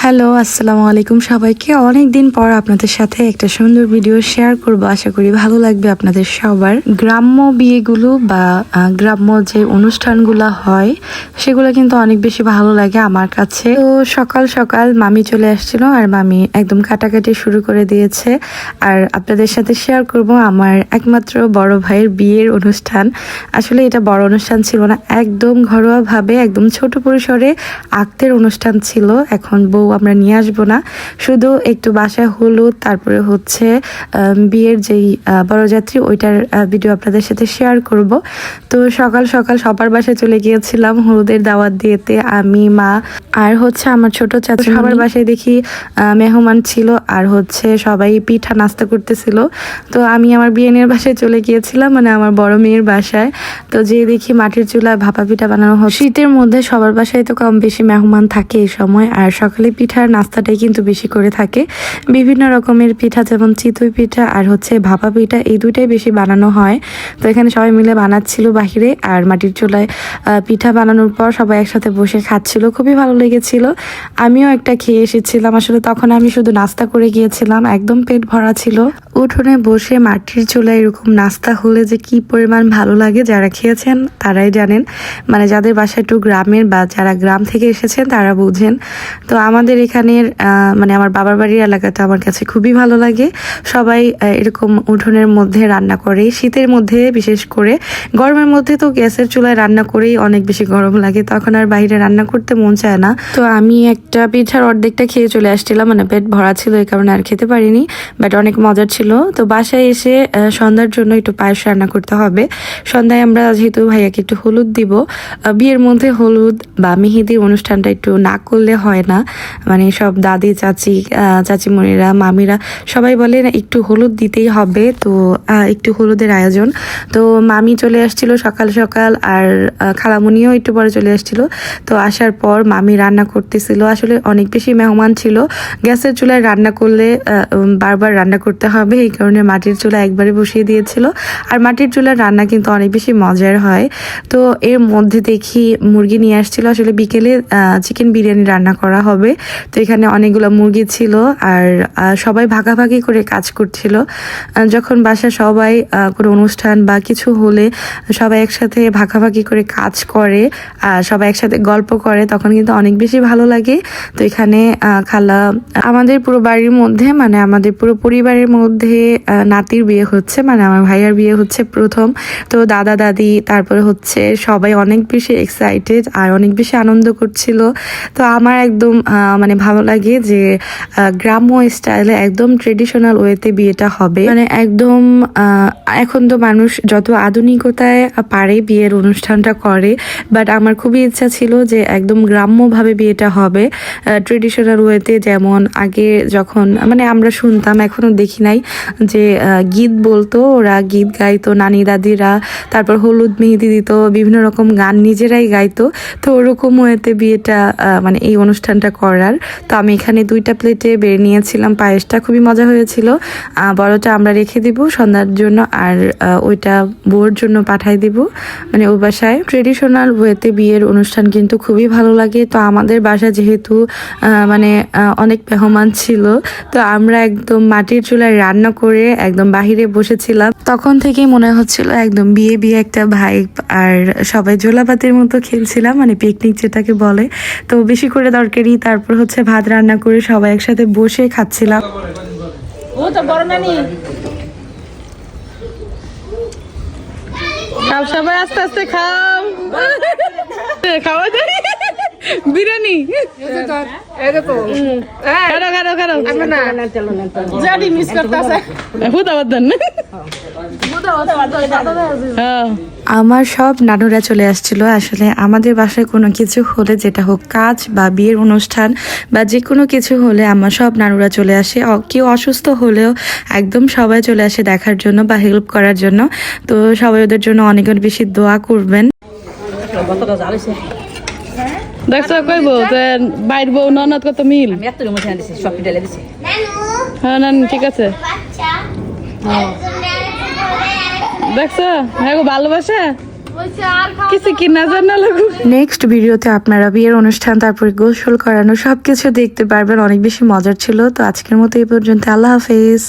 Hello, আসসালামু আলাইকুম সবাইকে। অনেক দিন পর আপনাদের সাথে একটা সুন্দর ভিডিও শেয়ার করব, আশা করি ভালো লাগবে আপনাদের সবার। গ্রাম্য বিয়েগুলো বা গ্রাম্য যে অনুষ্ঠানগুলো হয় সেগুলো কিন্তু অনেক বেশি ভালো লাগে আমার কাছে। তো সকাল সকাল মামি চলে আসছিল আর মামি একদম কাটাকাটি শুরু করে দিয়েছে। আর আপনাদের সাথে শেয়ার করব আমার একমাত্র বড় ভাইয়ের বিয়ের অনুষ্ঠান। আসলে এটা বড় অনুষ্ঠান ছিল না, একদম ঘরোয়াভাবে একদম ছোট পরিসরে আক্তের অনুষ্ঠান ছিল। এখন বউ আমরা নিয়ে আসবো না, শুধু একটু বাসায় হলুদ, তারপরে হচ্ছে বিয়ের যেই বরযাত্রী ওইটার ভিডিও আপনাদের সাথে শেয়ার করব। তো সকাল সকাল সবার বাসায় চলে গিয়েছিলাম হলুদের দাওয়াত দিয়েতে, আমি, মা আর হচ্ছে আমার ছোট চাচু। সবার বাসায় দেখি মেহমান ছিল আর হচ্ছে সবাই পিঠা নাস্তা করতেছিল। তো আমি আমার বিয়েনের বাসায় চলে গিয়েছিলাম, মানে আমার বড় মেয়ের বাসায়। তো যে দেখি মাটির চুলায় ভাপা পিঠা বানানো হয়। শীতের মধ্যে সবার বাসায় তো কম বেশি মেহমান থাকে এই সময়, আর সকালে পিঠার নাস্তাটাই কিন্তু বেশি করে থাকে। বিভিন্ন রকমের পিঠা, যেমন চিতই পিঠা আর হচ্ছে ভাপা পিঠা, এই দুইটাই বেশি বানানো হয়। তো এখানে সবাই মিলে বানাচ্ছিল বাহিরে, আর মাটির চুলায় পিঠা বানানোর পর সবাই একসাথে বসে খাচ্ছিল, খুবই ভালো লেগেছিল। আমিও একটা খেয়ে এসেছিলাম, আসলে তখন আমি শুধু নাস্তা করে গিয়েছিলাম, একদম পেট ভরা ছিল। উঠোনে বসে মাটির চুলায় এরকম নাস্তা হলে যে কি পরিমাণ ভালো লাগে, যারা খেয়েছেন তারাই জানেন, মানে যাদের বাসায় একটু গ্রামের বা যারা গ্রাম থেকে এসেছেন তারা বুঝেন। তো আমাদের এখানের মানে আমার বাবার বাড়ির এলাকাটা আমার কাছে খুবই ভালো লাগে। সবাই এরকম উঠোনের মধ্যে রান্না করে, শীতের মধ্যে বিশেষ করে। গরমের মধ্যে তো গ্যাসের চুলায় রান্না করেই অনেক বেশি গরম লাগে, তখন আর বাইরে রান্না করতে মন চায় না। তো আমি একটা পিঠার অর্ধেকটা খেয়ে চলে আসছিলাম, মানে পেট ভরা ছিল এই কারণে আর খেতে পারিনি, বাট অনেক মজার ছিল। তো বাসায় এসে সন্ধ্যার জন্য একটু পায়েস রান্না করতে হবে। সন্ধ্যায় আমরা যেহেতু ভাইয়াকে একটু হলুদ দিব, বিয়ের মধ্যে হলুদ বা মেহেদির অনুষ্ঠানটা একটু না করলে হয় না, মানে সব দাদি, চাচি, চাচিমণিরা, মামিরা সবাই বলে না একটু হলুদ দিতেই হবে। তো একটু হলুদের আয়োজন। তো মামি চলে আসছিল সকাল সকাল, আর খালামুনিও একটু পরে চলে আসছিল। তো আসার পর মামি রান্না করতেছিল, আসলে অনেক বেশি মেহমান ছিল। গ্যাসের চুলায় রান্না করলে বারবার রান্না করতে হবে, এই কারণে মাটির চুলা একবারে বসিয়ে দিয়েছিল। আর মাটির চুলার রান্না কিন্তু অনেক বেশি মজার হয়। তো এর মধ্যে দেখি মুরগি নিয়ে আসছিল, আসলে বিকেলে চিকেন বিরিয়ানি রান্না করা হবে। তো এখানে অনেকগুলো মুরগি ছিল আর সবাই ভাগাভাগি করে কাজ করছিল। যখন বাসায় সবাই কোনো অনুষ্ঠান বা কিছু হলে সবাই একসাথে ভাগাভাগি করে কাজ করে আর সবাই একসাথে গল্প করে, তখন কিন্তু অনেক বেশি ভালো লাগে। তো এখানে খালা, আমাদের পুরো বাড়ির মধ্যে, মানে আমাদের পুরো পরিবারের মধ্যে নাতির বিয়ে হচ্ছে, মানে আমার ভাইয়ার বিয়ে হচ্ছে প্রথম। তো দাদা দাদি, তারপরে হচ্ছে সবাই অনেক বেশি এক্সাইটেড আর অনেক বেশি আনন্দ করছিল। তো আমার একদম মানে ভালো লাগে যে গ্রাম্য স্টাইলে একদম ট্রেডিশনাল ওয়েতে বিয়েটা হবে, মানে একদম এখন তো মানুষ যত আধুনিকতায় পারে বিয়ের অনুষ্ঠানটা করে, বাট আমার খুবই ইচ্ছা ছিল যে একদম গ্রাম্যভাবে বিয়েটা হবে, ট্রেডিশনাল ওয়েতে। যেমন আগে যখন মানে আমরা শুনতাম, এখনো দেখি নাই, যে গীত বলতো, ওরা গীত গাইতো নানি দাদিরা, তারপর হলুদ মেহেদি দিত, বিভিন্ন রকম গান নিজেরাই গাইতো। তো ওরকম ওয়েতে বিয়েটা মানে এই অনুষ্ঠানটা করার। তো আমি এখানে 2টা প্লেটে বেড়ে নিয়েছিলাম পায়েসটা, খুবই মজা হয়েছিল। বড়টা আমরা রেখে দিব সন্ধ্যার জন্য, আর ওইটা বউর জন্য পাঠাই দিব, মানে ও বাসায়। ট্রেডিশনাল ওয়েতে বিয়ের অনুষ্ঠান কিন্তু খুবই ভালো লাগে। তো আমাদের বাসা যেহেতু মানে অনেক মেহমান ছিল, তো আমরা একদম মাটির চুলায় রান্না করে একদম বাহিরে বসেছিলাম। তখন থেকেই মনে হচ্ছিল একদম বিয়ে বিয়ে একটা ভাইব, আর সবাই জোলাপাতির মতো খেলছিলাম, মানে পিকনিক যেটাকে বলে। তো বেশি করে তরকারি, তারপর হচ্ছে ভাত রান্না করে সবাই একসাথে বসে খাচ্ছিলাম। ও তো বড় নানি, খাও সবাই, আস্তে আস্তে খাও, খাওয়া যায় বিরিয়ানি। জানি মিস করতেছে আমার সব নানুরা চলে আসছিল। আসলে আমাদের বাসায় কোনো কিছু হলে, যেটা হোক কাজ বা বিয়ের অনুষ্ঠান বা যে কোনো কিছু হলে, আমার সব নানুরা চলে আসে। কেউ অসুস্থ হলেও একদম সবাই চলে আসে দেখার জন্য বা হেল্প করার জন্য। তো সবাই ওদের জন্য অনেক বেশি দোয়া করবেন। দেখছো কইব যে বাইর বউ ননদ কত মিল। হ্যাঁ না ঠিক আছে, দেখছো হ্যাঁ ভালোবাসা। কিছু কিনা জানা লাগু। নেক্সট ভিডিওতে আপনারা বিয়ের অনুষ্ঠান, তারপরে গোসল করানো সবকিছু দেখতে পারবেন। অনেক বেশি মজার ছিল। তো আজকের মতো এই পর্যন্ত, আল্লাহ হাফেজ।